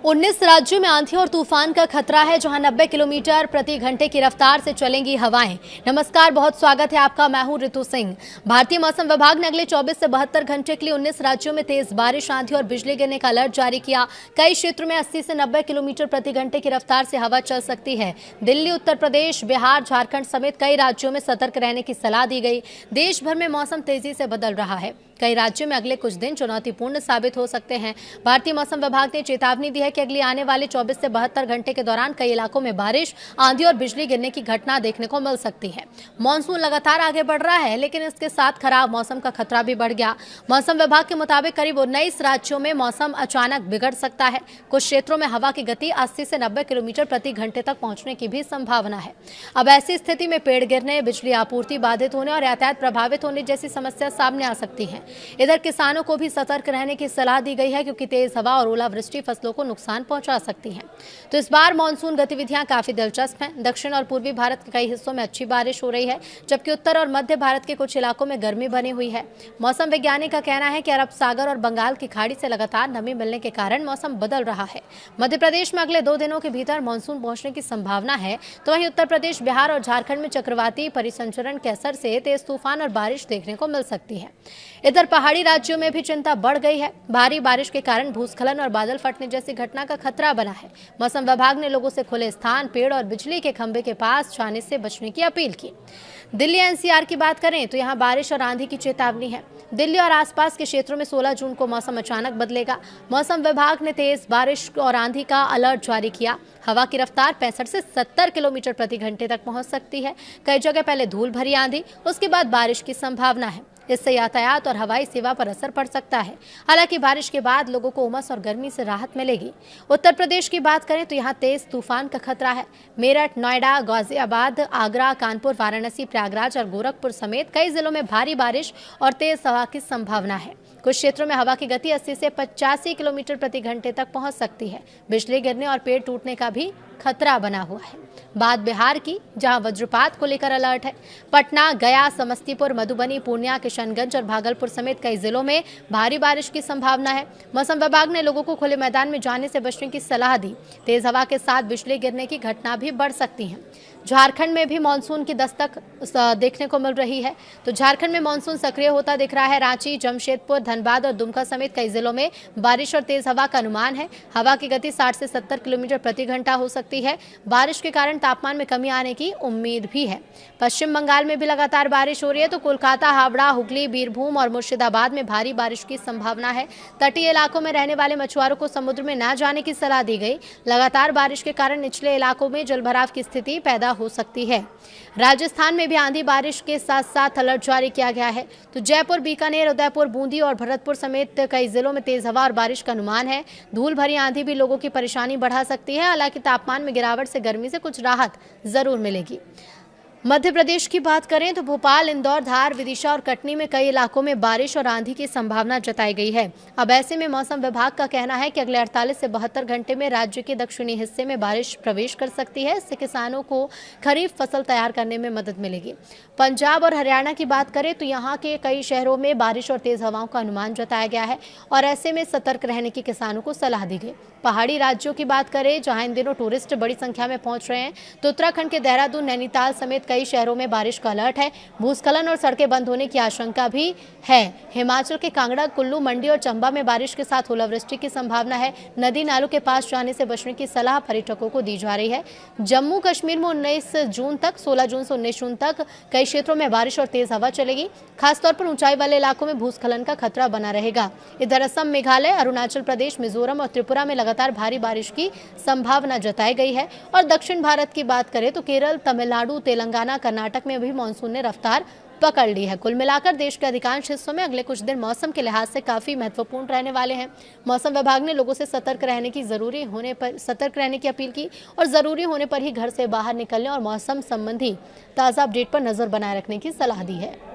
19 राज्यों में आंधी और तूफान का खतरा है, जहां 90 किलोमीटर प्रति घंटे की रफ्तार से चलेंगी हवाएं। नमस्कार, बहुत स्वागत है आपका। मैं हूं ऋतु सिंह। भारतीय मौसम विभाग ने अगले 24 से 72 घंटे के लिए 19 राज्यों में तेज बारिश, आंधी और बिजली गिरने का अलर्ट जारी किया। कई क्षेत्रों में 80 से 90 किलोमीटर प्रति घंटे की रफ्तार से हवा चल सकती है। दिल्ली, उत्तर प्रदेश, बिहार, झारखंड समेत कई राज्यों में सतर्क रहने की सलाह दी गई। देश भर में मौसम तेजी से बदल रहा है। कई राज्यों में अगले कुछ दिन चुनौतीपूर्ण साबित हो सकते हैं। भारतीय मौसम विभाग ने चेतावनी दी है कि अगले आने वाले 24 से 72 घंटे के दौरान कई इलाकों में बारिश, आंधी और बिजली गिरने की घटना देखने को मिल सकती है। मानसून लगातार आगे बढ़ रहा है, लेकिन इसके साथ खराब मौसम का खतरा भी बढ़ गया। मौसम विभाग के मुताबिक करीब 19 राज्यों में मौसम अचानक बिगड़ सकता है। कुछ क्षेत्रों में हवा की गति 80 से 90 किलोमीटर प्रति घंटे तक पहुंचने की भी संभावना है। अब ऐसी स्थिति में पेड़ गिरने, बिजली आपूर्ति बाधित होने और यातायात प्रभावित होने जैसी समस्या सामने आ सकती है। इधर किसानों को भी सतर्क रहने की सलाह दी गई है, क्योंकि तेज हवा और ओलावृष्टि फसलों को नुकसान पहुंचा सकती है। तो इस बार मानसून गतिविधियां काफी दिलचस्प हैं। दक्षिण और पूर्वी भारत के कई हिस्सों में अच्छी बारिश हो रही है, जबकि उत्तर और मध्य भारत के कुछ इलाकों में गर्मी बनी हुई है। मौसम वैज्ञानिक का कहना है कि अरब सागर और बंगाल की खाड़ी से लगातार नमी मिलने के कारण मौसम बदल रहा है। मध्य प्रदेश में अगले 2 दिनों के भीतर मानसून पहुंचने की संभावना है, तो वहीं उत्तर प्रदेश, बिहार और झारखंड में चक्रवाती परिसंचरण के असर से तेज तूफान और बारिश देखने को मिल सकती है। इधर पहाड़ी राज्यों में भी चिंता बढ़ गई है। भारी बारिश के कारण भूस्खलन और बादल फटने जैसी घटना का खतरा बना है। मौसम विभाग ने लोगों से खुले स्थान, पेड़ और बिजली के खंभे के पास जाने से बचने की अपील की। दिल्ली एनसीआर की बात करें तो यहाँ बारिश और आंधी की चेतावनी है। दिल्ली और आसपास के क्षेत्रों में 16 जून को मौसम अचानक बदलेगा। मौसम विभाग ने तेज बारिश और आंधी का अलर्ट जारी किया। हवा की रफ्तार 65 से 70 किलोमीटर प्रति घंटे तक पहुंच सकती है। कई जगह पहले धूल भरी आंधी, उसके बाद बारिश की संभावना है। इससे यातायात और हवाई सेवा पर असर पड़ सकता है। हालांकि बारिश के बाद लोगों को उमस और गर्मी से राहत मिलेगी। उत्तर प्रदेश की बात करें तो यहाँ तेज तूफान का खतरा है। मेरठ, नोएडा, गाजियाबाद, आगरा, कानपुर, वाराणसी, प्रयागराज और गोरखपुर समेत कई जिलों में भारी बारिश और तेज हवा की संभावना है। कुछ क्षेत्रों में हवा की गति 80 से 85 किलोमीटर प्रति घंटे तक पहुंच सकती है। बिजली गिरने और पेड़ टूटने का भी खतरा बना हुआ है। बात बिहार की, जहां वज्रपात को लेकर अलर्ट है। पटना, गया, समस्तीपुर, मधुबनी, पूर्णिया, किशनगंज और भागलपुर समेत कई जिलों में भारी बारिश की संभावना है। मौसम विभाग ने लोगों को खुले मैदान में जाने से बचने की सलाह दी। तेज हवा के साथ बिजली गिरने की घटना भी बढ़ सकती है। झारखंड में भी मानसून की दस्तक देखने को मिल रही है। तो झारखंड में मानसून सक्रिय होता दिख रहा है। रांची, जमशेदपुर, धनबाद और दुमका समेत कई जिलों में बारिश और तेज हवा का अनुमान है। हवा की गति 60 से 70 किलोमीटर प्रति घंटा हो सकती है। बारिश के कारण तापमान में कमी आने की उम्मीद भी है। पश्चिम बंगाल में भी लगातार बारिश हो रही है, तो कोलकाता, हावड़ा, हुगली, बीरभूम और मुर्शिदाबाद में भारी बारिश की संभावना है। तटीय इलाकों में रहने वाले मछुआरों को समुद्र में न जाने की सलाह दी गई। लगातार बारिश के कारण निचले इलाकों में जलभराव की स्थिति पैदा हो सकती है। राजस्थान में भी आंधी बारिश के साथ साथ अलर्ट जारी किया गया है। तो जयपुर, बीकानेर, उदयपुर, बूंदी और भरतपुर समेत कई जिलों में तेज हवा और बारिश का अनुमान है। धूल भरी आंधी भी लोगों की परेशानी बढ़ा सकती है। हालांकि तापमान में गिरावट से गर्मी से कुछ राहत जरूर मिलेगी। मध्य प्रदेश की बात करें तो भोपाल, इंदौर, धार, विदिशा और कटनी में कई इलाकों में बारिश और आंधी की संभावना जताई गई है। अब ऐसे में मौसम विभाग का कहना है कि अगले 48 से 72 घंटे में राज्य के दक्षिणी हिस्से में बारिश प्रवेश कर सकती है। इससे किसानों को खरीफ फसल तैयार करने में मदद मिलेगी। पंजाब और हरियाणा की बात करें तो यहाँ के कई शहरों में बारिश और तेज हवाओं का अनुमान जताया गया है, और ऐसे में सतर्क रहने की किसानों को सलाह दी गई। पहाड़ी राज्यों की बात करें, जहाँ इन दिनों टूरिस्ट बड़ी संख्या में पहुंच रहे हैं, तो उत्तराखंड के देहरादून, नैनीताल समेत कई शहरों में बारिश का अलर्ट है। भूस्खलन और सड़कें बंद होने की आशंका भी है। हिमाचल के कांगड़ा, कुल्लू, मंडी और चंबा में बारिश के साथ ओलावृष्टि की संभावना है। नदी नालों के पास जाने से बचने की सलाह पर्यटकों को दी जा रही है। जम्मू कश्मीर में 19 जून तक 16 जून से 19 जून तक कई क्षेत्रों में बारिश और तेज हवा चलेगी। खासतौर पर ऊंचाई वाले इलाकों में भूस्खलन का खतरा बना रहेगा। इधर असम, मेघालय, अरुणाचल प्रदेश, मिजोरम और त्रिपुरा में लगातार भारी बारिश की संभावना जताई गई है। और दक्षिण भारत की बात करें तो केरल, तमिलनाडु, तेलंगाना, कर्नाटक में भी मानसून ने रफ्तार पकड़ ली है। कुल मिलाकर देश के अधिकांश हिस्सों में अगले कुछ दिन मौसम के लिहाज से काफी महत्वपूर्ण रहने वाले हैं। मौसम विभाग ने लोगों से सतर्क रहने की अपील की और जरूरी होने पर ही घर से बाहर निकलने और मौसम संबंधी ताज़ा अपडेट पर नजर बनाए रखने की सलाह दी है।